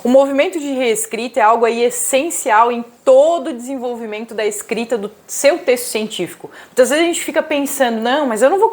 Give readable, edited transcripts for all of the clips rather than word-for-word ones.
O movimento de reescrita é algo aí essencial em todo o desenvolvimento da escrita do seu texto científico. Muitas vezes a gente fica pensando, não, mas eu não vou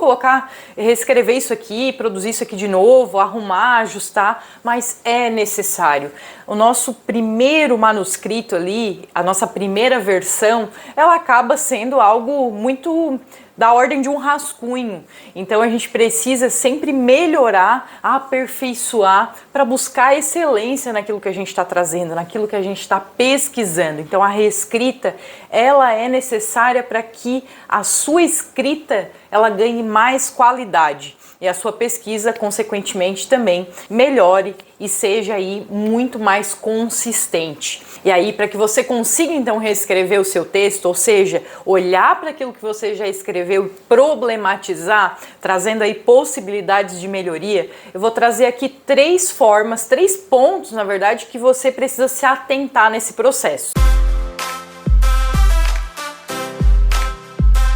reescrever isso aqui, produzir isso aqui de novo, arrumar, ajustar, mas é necessário. O nosso primeiro manuscrito ali, a nossa primeira versão, ela acaba sendo algo muito da ordem de um rascunho. Então a gente precisa sempre melhorar, aperfeiçoar para buscar excelência naquilo que a gente está trazendo, naquilo que a gente está pesquisando. Então a reescrita, ela é necessária para que a sua escrita ela ganhe mais qualidade e a sua pesquisa, consequentemente, também melhore e seja aí muito mais consistente. E aí, para que você consiga então reescrever o seu texto, ou seja, olhar para aquilo que você já escreveu e problematizar, trazendo aí possibilidades de melhoria, eu vou trazer aqui três pontos, na verdade, que você precisa se atentar nesse processo.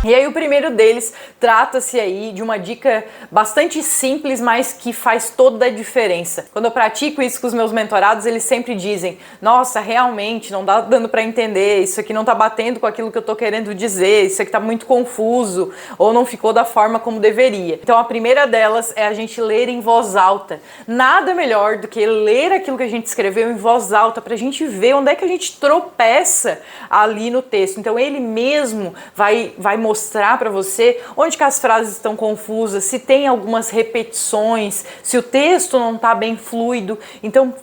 E aí o primeiro deles trata-se aí de uma dica bastante simples, mas que faz toda a diferença. Quando eu pratico isso com os meus mentorados, eles sempre dizem, nossa, realmente não dá dando para entender, isso aqui não tá batendo com aquilo que eu tô querendo dizer, isso aqui tá muito confuso, ou não ficou da forma como deveria. Então a primeira delas é a gente ler em voz alta. Nada melhor do que ler aquilo que a gente escreveu em voz alta, pra gente ver onde é que a gente tropeça ali no texto. Então ele mesmo vai mostrar para você onde que as frases estão confusas, se tem algumas repetições, se o texto não está bem fluido. Então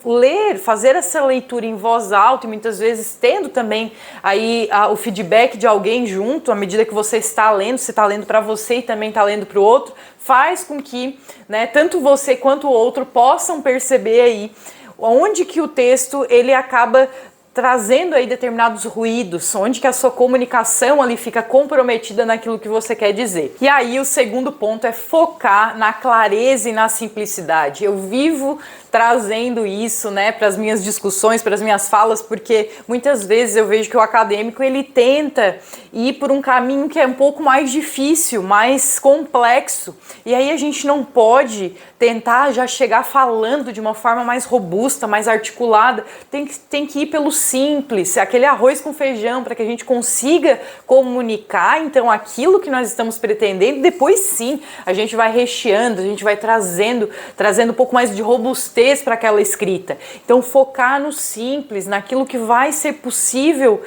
fazer essa leitura em voz alta e muitas vezes tendo também aí o feedback de alguém junto, à medida que você está lendo, se está lendo para você e também está lendo para o outro, faz com que, né, tanto você quanto o outro possam perceber aí onde que o texto ele acaba trazendo aí determinados ruídos, onde que a sua comunicação ali fica comprometida naquilo que você quer dizer. E aí o segundo ponto é focar na clareza e na simplicidade. Eu vivo trazendo isso, né, para as minhas discussões, para as minhas falas, porque muitas vezes eu vejo que o acadêmico ele tenta ir por um caminho que é um pouco mais difícil, mais complexo. E aí a gente não pode tentar já chegar falando de uma forma mais robusta, mais articulada. Tem que ir pelo simples, aquele arroz com feijão, para que a gente consiga comunicar então aquilo que nós estamos pretendendo. Depois sim, a gente vai recheando, a gente vai trazendo um pouco mais de robustez para aquela escrita. Então focar no simples, naquilo que vai ser possível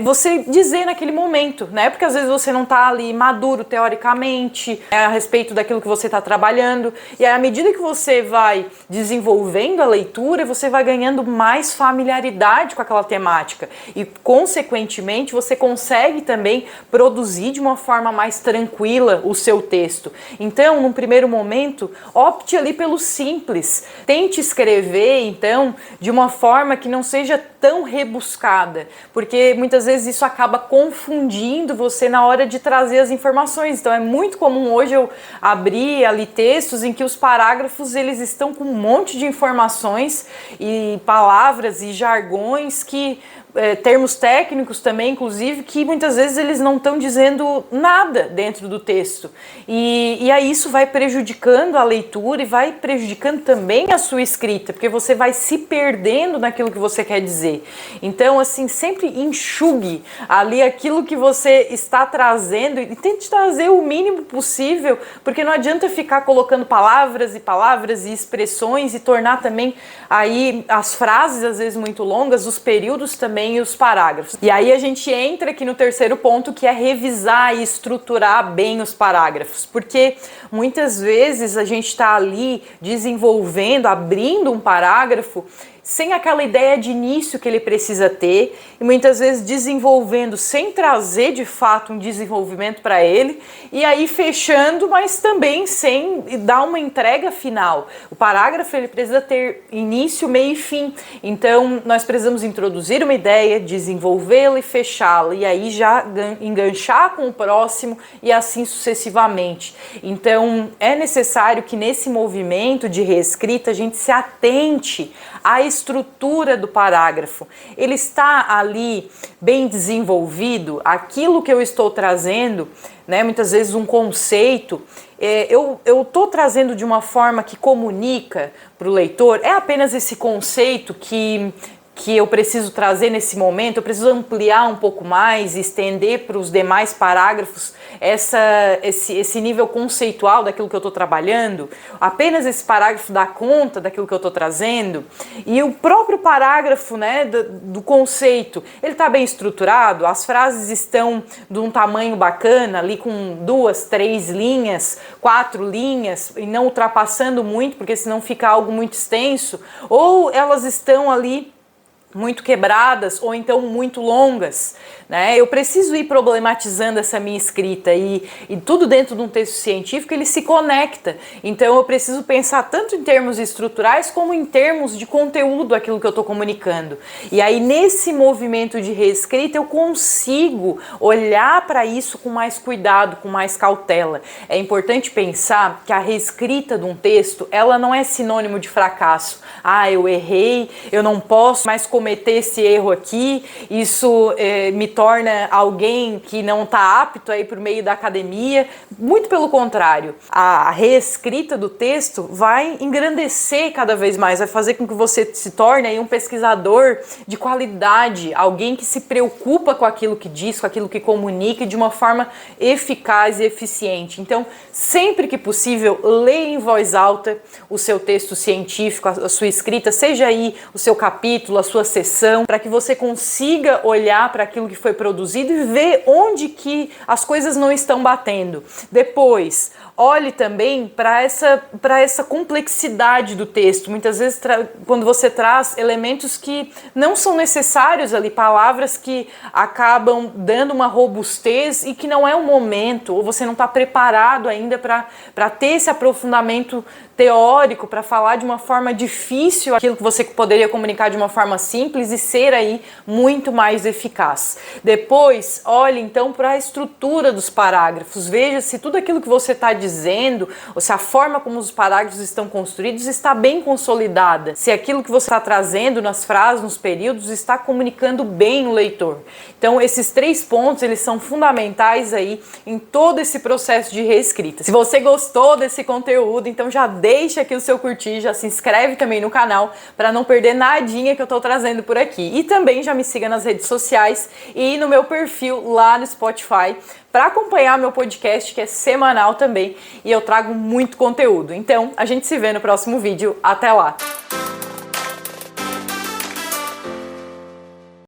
você dizer naquele momento, né? Porque às vezes você não está ali maduro teoricamente a respeito daquilo que você está trabalhando, e à medida que você vai desenvolvendo a leitura, você vai ganhando mais familiaridade com aquela temática e consequentemente você consegue também produzir de uma forma mais tranquila o seu texto. Então, num primeiro momento, opte ali pelo simples. Tente escrever, então, de uma forma que não seja tão rebuscada, porque muitas vezes isso acaba confundindo você na hora de trazer as informações. Então é muito comum hoje eu abrir ali textos em que os parágrafos eles estão com um monte de informações e palavras e jargões que termos técnicos também, inclusive, que muitas vezes eles não estão dizendo nada dentro do texto. E aí isso vai prejudicando a leitura e vai prejudicando também a sua escrita, porque você vai se perdendo naquilo que você quer dizer. Então, assim, sempre enxugue ali aquilo que você está trazendo e tente trazer o mínimo possível, porque não adianta ficar colocando palavras e expressões e tornar também aí as frases, às vezes, muito longas, os períodos também e os parágrafos. E aí a gente entra aqui no terceiro ponto, que é revisar e estruturar bem os parágrafos, porque muitas vezes a gente está ali desenvolvendo, abrindo um parágrafo sem aquela ideia de início que ele precisa ter e muitas vezes desenvolvendo sem trazer de fato um desenvolvimento para ele e aí fechando, mas também sem dar uma entrega final. O parágrafo ele precisa ter início, meio e fim. Então nós precisamos introduzir uma ideia, desenvolvê-la e fechá-la, e aí já enganchar com o próximo e assim sucessivamente. Então, é necessário que nesse movimento de reescrita a gente se atente à estrutura do parágrafo. Ele está ali bem desenvolvido, aquilo que eu estou trazendo, né, muitas vezes um conceito, eu estou trazendo de uma forma que comunica para o leitor, é apenas esse conceito que eu preciso trazer nesse momento, eu preciso ampliar um pouco mais, estender para os demais parágrafos esse nível conceitual daquilo que eu estou trabalhando, apenas esse parágrafo dá conta daquilo que eu estou trazendo, e o próprio parágrafo, né, do conceito, ele está bem estruturado, as frases estão de um tamanho bacana, ali com 2, 3 linhas, 4 linhas, e não ultrapassando muito, porque senão fica algo muito extenso, ou elas estão ali muito quebradas ou então muito longas, né? Eu preciso ir problematizando essa minha escrita e tudo dentro de um texto científico ele se conecta, então eu preciso pensar tanto em termos estruturais como em termos de conteúdo aquilo que eu estou comunicando, e aí nesse movimento de reescrita eu consigo olhar para isso com mais cuidado, com mais cautela. É importante pensar que a reescrita de um texto ela não é sinônimo de fracasso. Eu errei, eu não posso mais cometer esse erro aqui, isso me torna alguém que não está apto a ir por meio da academia. Muito pelo contrário, a reescrita do texto vai engrandecer cada vez mais, vai fazer com que você se torne aí um pesquisador de qualidade, alguém que se preocupa com aquilo que diz, com aquilo que comunica de uma forma eficaz e eficiente. Então, sempre que possível, leia em voz alta o seu texto científico, a sua escrita, seja aí o seu capítulo, a sua sessão, para que você consiga olhar para aquilo que foi produzido e ver onde que as coisas não estão batendo. Depois, olhe também para essa complexidade do texto. Muitas vezes, quando você traz elementos que não são necessários ali, palavras que acabam dando uma robustez e que não é o momento, ou você não está preparado ainda para ter esse aprofundamento teórico, para falar de uma forma difícil aquilo que você poderia comunicar de uma forma simples e ser aí muito mais eficaz. Depois, olhe então para a estrutura dos parágrafos, veja se tudo aquilo que você está dizendo, ou se a forma como os parágrafos estão construídos está bem consolidada, se aquilo que você está trazendo nas frases, nos períodos, está comunicando bem o leitor. Então, esses 3 pontos, eles são fundamentais aí em todo esse processo de reescrita. Se você gostou desse conteúdo, então já deixa aqui o seu curtir, já se inscreve também no canal para não perder nadinha que eu estou trazendo por aqui. E também já me siga nas redes sociais e no meu perfil lá no Spotify para acompanhar meu podcast, que é semanal também, e eu trago muito conteúdo. Então, a gente se vê no próximo vídeo. Até lá!